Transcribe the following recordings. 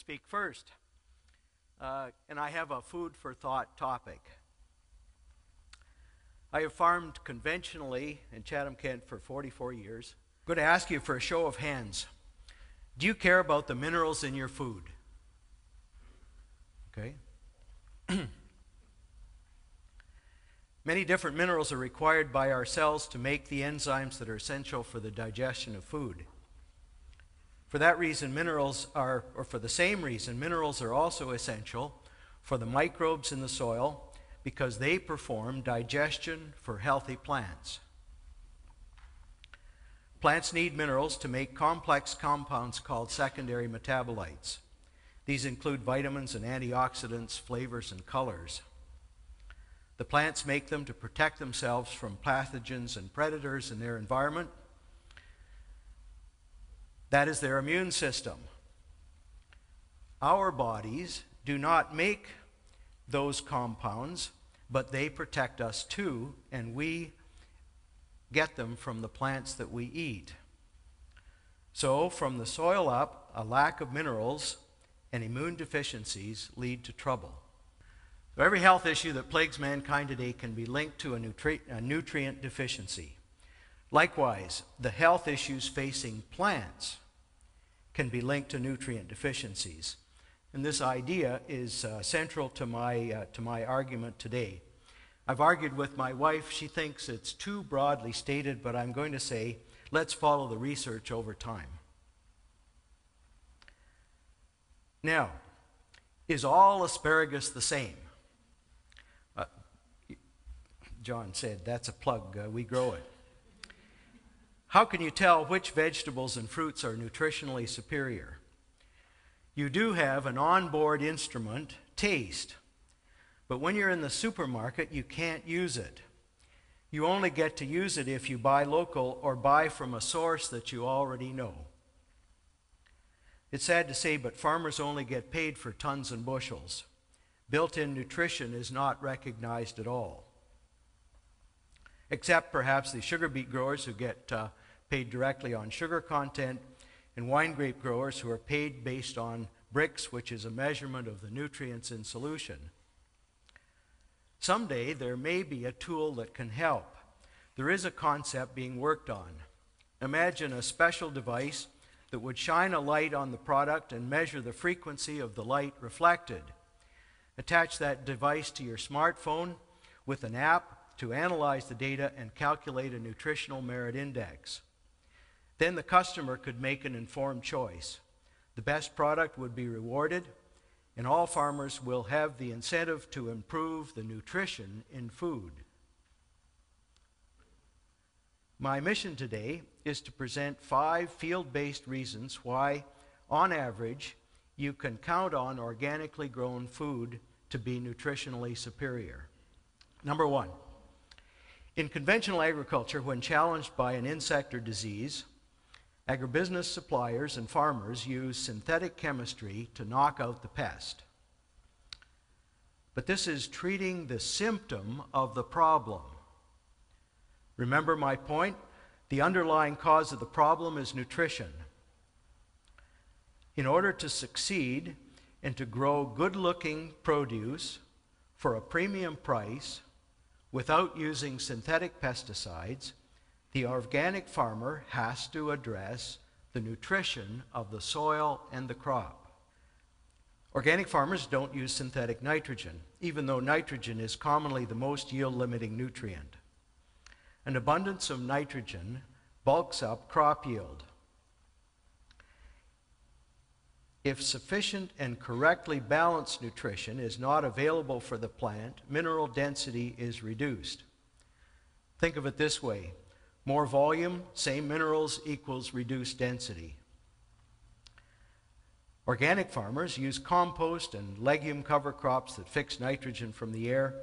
speak first. And I have a food for thought topic. I have farmed conventionally in Chatham-Kent for 44 years. I'm going to ask you for a show of hands. Do you care about the minerals in your food? Okay. Many different minerals are required by our cells to make the enzymes that are essential for the digestion of food. For that reason, for the same reason, minerals are also essential for the microbes in the soil because they perform digestion for healthy plants. Plants need minerals to make complex compounds called secondary metabolites. These include vitamins and antioxidants, flavors, and colors. The plants make them to protect themselves from pathogens and predators in their environment. That is their immune system. Our bodies do not make those compounds, but they protect us too, and we get them from the plants that we eat. So, from the soil up, a lack of minerals and immune deficiencies lead to trouble. So every health issue that plagues mankind today can be linked to a nutrient deficiency. Likewise, the health issues facing plants can be linked to nutrient deficiencies. And this idea is central to my argument today. I've argued with my wife. She thinks it's too broadly stated, but I'm going to say, let's follow the research over time. Now, is all asparagus the same? John said, that's a plug, we grow it. How can you tell which vegetables and fruits are nutritionally superior? You do have an onboard instrument, taste, but when you're in the supermarket, you can't use it. You only get to use it if you buy local or buy from a source that you already know. It's sad to say, but farmers only get paid for tons and bushels. Built-in nutrition is not recognized at all. Except perhaps the sugar beet growers who get paid directly on sugar content, and wine grape growers who are paid based on Brix, which is a measurement of the nutrients in solution. Someday there may be a tool that can help. There is a concept being worked on. Imagine a special device that would shine a light on the product and measure the frequency of the light reflected. Attach that device to your smartphone with an app to analyze the data and calculate a nutritional merit index. Then the customer could make an informed choice. The best product would be rewarded, and all farmers will have the incentive to improve the nutrition in food. My mission today is to present 5 field-based reasons why, on average, you can count on organically grown food to be nutritionally superior. Number 1. In conventional agriculture, when challenged by an insect or disease, agribusiness suppliers and farmers use synthetic chemistry to knock out the pest. But this is treating the symptom of the problem. Remember my point? The underlying cause of the problem is nutrition. In order to succeed and to grow good-looking produce for a premium price, without using synthetic pesticides, the organic farmer has to address the nutrition of the soil and the crop. Organic farmers don't use synthetic nitrogen, even though nitrogen is commonly the most yield-limiting nutrient. An abundance of nitrogen bulks up crop yield. If sufficient and correctly balanced nutrition is not available for the plant, mineral density is reduced. Think of it this way. More volume, same minerals equals reduced density. Organic farmers use compost and legume cover crops that fix nitrogen from the air,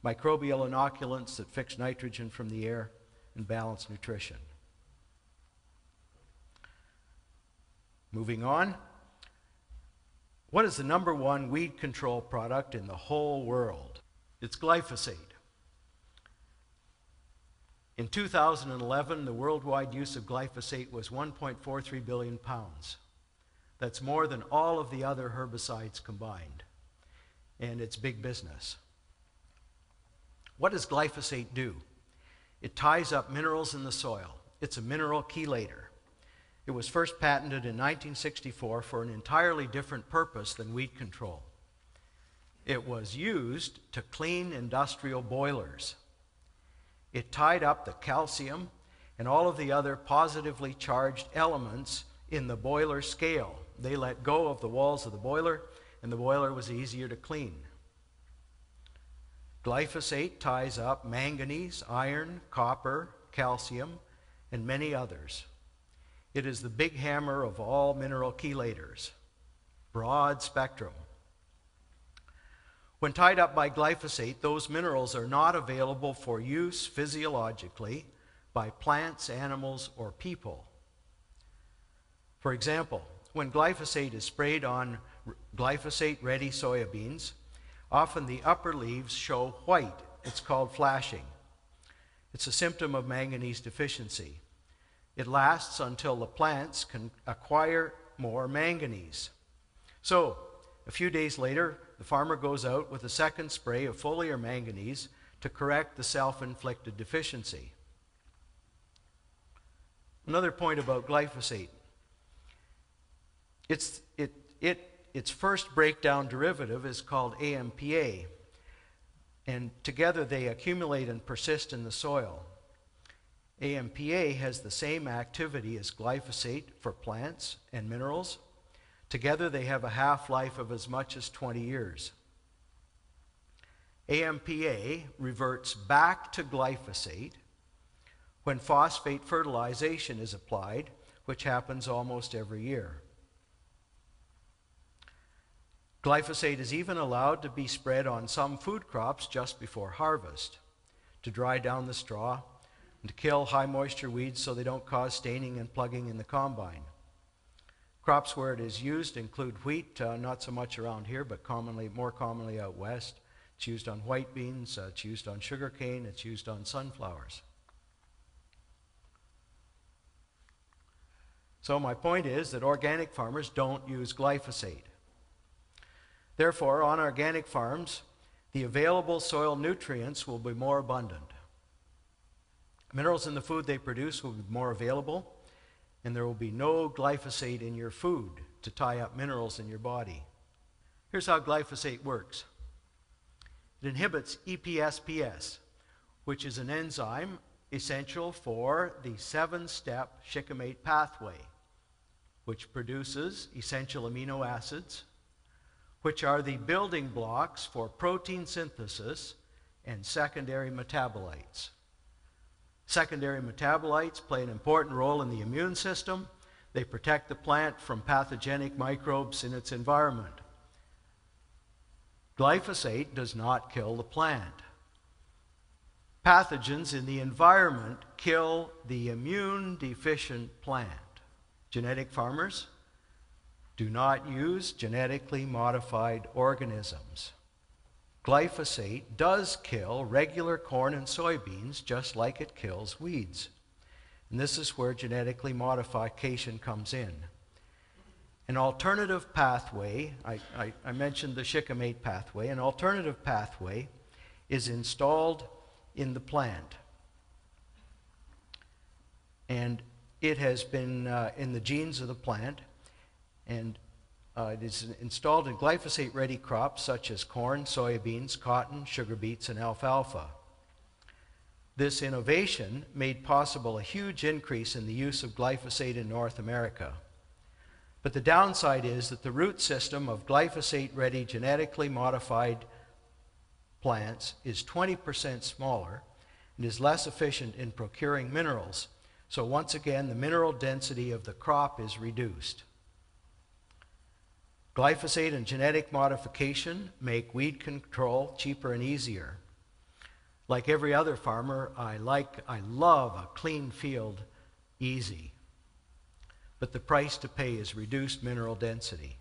microbial inoculants that fix nitrogen from the air, and balance nutrition. Moving on. What is the number 1 weed control product in the whole world? It's glyphosate. In 2011, the worldwide use of glyphosate was 1.43 billion pounds. That's more than all of the other herbicides combined. And it's big business. What does glyphosate do? It ties up minerals in the soil. It's a mineral chelator. It was first patented in 1964 for an entirely different purpose than weed control. It was used to clean industrial boilers. It tied up the calcium and all of the other positively charged elements in the boiler scale. They let go of the walls of the boiler, and the boiler was easier to clean. Glyphosate ties up manganese, iron, copper, calcium, and many others. It is the big hammer of all mineral chelators. Broad spectrum. When tied up by glyphosate, those minerals are not available for use physiologically by plants, animals, or people. For example, when glyphosate is sprayed on glyphosate-ready soybeans, often the upper leaves show white. It's called flashing. It's a symptom of manganese deficiency. It lasts until the plants can acquire more manganese. So, a few days later, the farmer goes out with a second spray of foliar manganese to correct the self-inflicted deficiency. Another point about glyphosate. Its first breakdown derivative is called AMPA, and together they accumulate and persist in the soil. AMPA has the same activity as glyphosate for plants and minerals. Together they have a half-life of as much as 20 years. AMPA reverts back to glyphosate when phosphate fertilization is applied, which happens almost every year. Glyphosate is even allowed to be spread on some food crops just before harvest to dry down the straw and to kill high moisture weeds so they don't cause staining and plugging in the combine. Crops where it is used include wheat, not so much around here, but more commonly out west. It's used on white beans, it's used on sugarcane, it's used on sunflowers. So my point is that organic farmers don't use glyphosate. Therefore, on organic farms, the available soil nutrients will be more abundant. Minerals in the food they produce will be more available, and there will be no glyphosate in your food to tie up minerals in your body. Here's how glyphosate works. It inhibits EPSPS, which is an enzyme essential for the 7-step shikimate pathway, which produces essential amino acids, which are the building blocks for protein synthesis and secondary metabolites. Secondary metabolites play an important role in the immune system. They protect the plant from pathogenic microbes in its environment. Glyphosate does not kill the plant. Pathogens in the environment kill the immune-deficient plant. Genetic farmers do not use genetically modified organisms. Glyphosate does kill regular corn and soybeans just like it kills weeds. And this is where genetically modification comes in. An alternative pathway, I mentioned the shikimate pathway, an alternative pathway is installed in the plant. And it has been in the genes of the plant, and it is installed in glyphosate-ready crops such as corn, soybeans, cotton, sugar beets, and alfalfa. This innovation made possible a huge increase in the use of glyphosate in North America. But the downside is that the root system of glyphosate-ready genetically modified plants is 20% smaller and is less efficient in procuring minerals. So once again, the mineral density of the crop is reduced. Glyphosate and genetic modification make weed control cheaper and easier. Like every other farmer, I love a clean field easy. But the price to pay is reduced mineral density.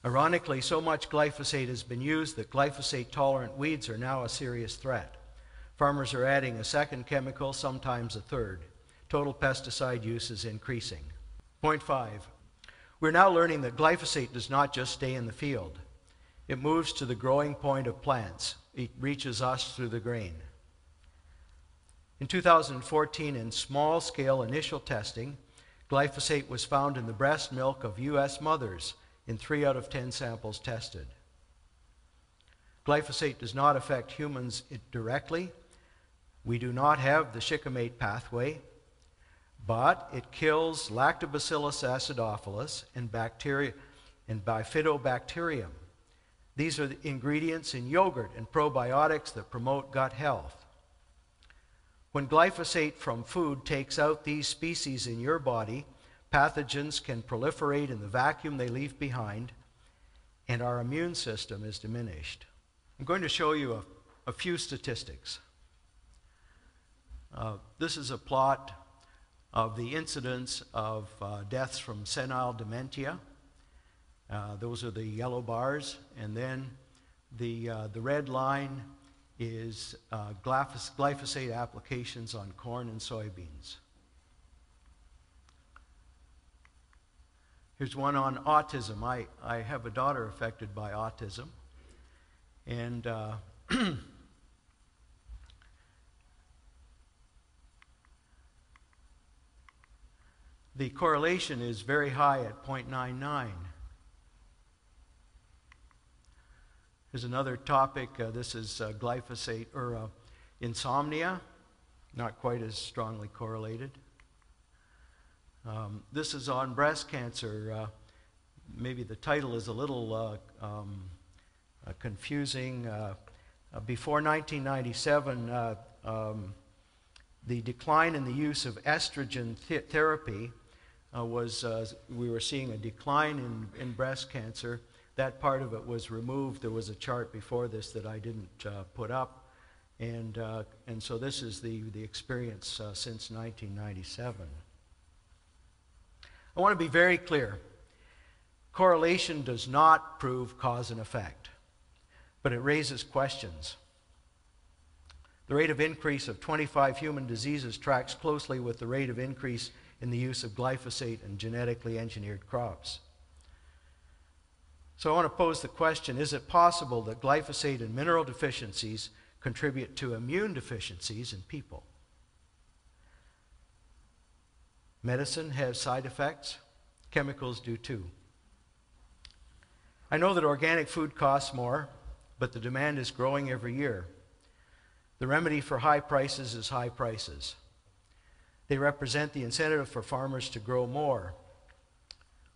Ironically, so much glyphosate has been used that glyphosate-tolerant weeds are now a serious threat. Farmers are adding a second chemical, sometimes a third. Total pesticide use is increasing. Point 5. We're now learning that glyphosate does not just stay in the field. It moves to the growing point of plants. It reaches us through the grain. In 2014, in small-scale initial testing, glyphosate was found in the breast milk of U.S. mothers in 3 out of 10 samples tested. Glyphosate does not affect humans directly. We do not have the shikimate pathway, but it kills Lactobacillus acidophilus and bacteria and bifidobacterium. These are the ingredients in yogurt and probiotics that promote gut health. When glyphosate from food takes out these species in your body, pathogens can proliferate in the vacuum they leave behind, and our immune system is diminished. I'm going to show you a few statistics. This is a plot of the incidence of deaths from senile dementia. Those are the yellow bars, and then the red line is glyphosate applications on corn and soybeans. Here's one on autism. I have a daughter affected by autism, and the correlation is very high at 0.99. Here's another topic. This is glyphosate or insomnia, not quite as strongly correlated. This is on breast cancer. Maybe the title is a little confusing. Before 1997, the decline in the use of estrogen therapy we were seeing a decline in breast cancer. That part of it was removed. There was a chart before this that I didn't put up, and so this is the experience since 1997. I want to be very clear. Correlation does not prove cause and effect, but it raises questions. The rate of increase of 25 human diseases tracks closely with the rate of increase in the use of glyphosate in genetically engineered crops. So I want to pose the question, is it possible that glyphosate and mineral deficiencies contribute to immune deficiencies in people? Medicine has side effects. Chemicals do too. I know that organic food costs more, but the demand is growing every year. The remedy for high prices is high prices. They represent the incentive for farmers to grow more.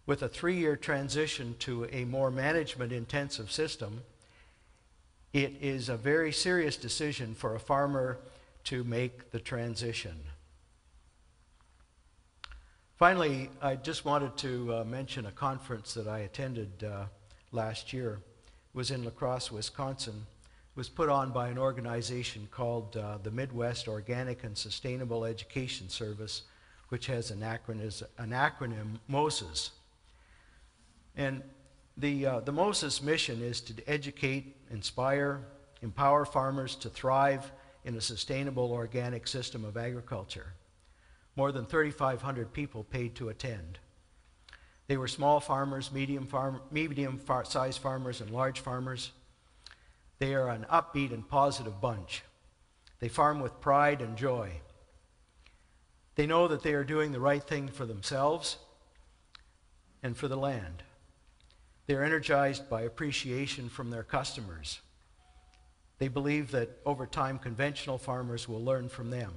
With a 3-year transition to a more management-intensive system, it is a very serious decision for a farmer to make the transition. Finally, I just wanted to mention a conference that I attended last year. It was in La Crosse, Wisconsin. It was put on by an organization called the Midwest Organic and Sustainable Education Service, which has an acronym MOSES. And the MOSES mission is to educate, inspire, empower farmers to thrive in a sustainable organic system of agriculture. More than 3,500 people paid to attend. They were small farmers, medium-sized farmers, and large farmers. They are an upbeat and positive bunch. They farm with pride and joy. They know that they are doing the right thing for themselves and for the land. They are energized by appreciation from their customers. They believe that over time conventional farmers will learn from them.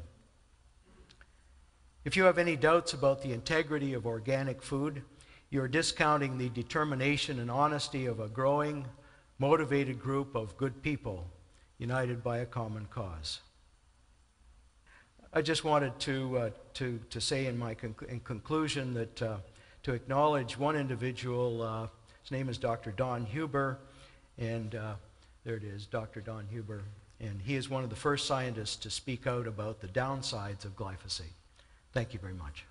If you have any doubts about the integrity of organic food, you are discounting the determination and honesty of a growing, motivated group of good people united by a common cause. I just wanted to say in conclusion that to acknowledge one individual. His name is Dr. Don Huber, and there it is, Dr. Don Huber, and he is one of the first scientists to speak out about the downsides of glyphosate. Thank you very much.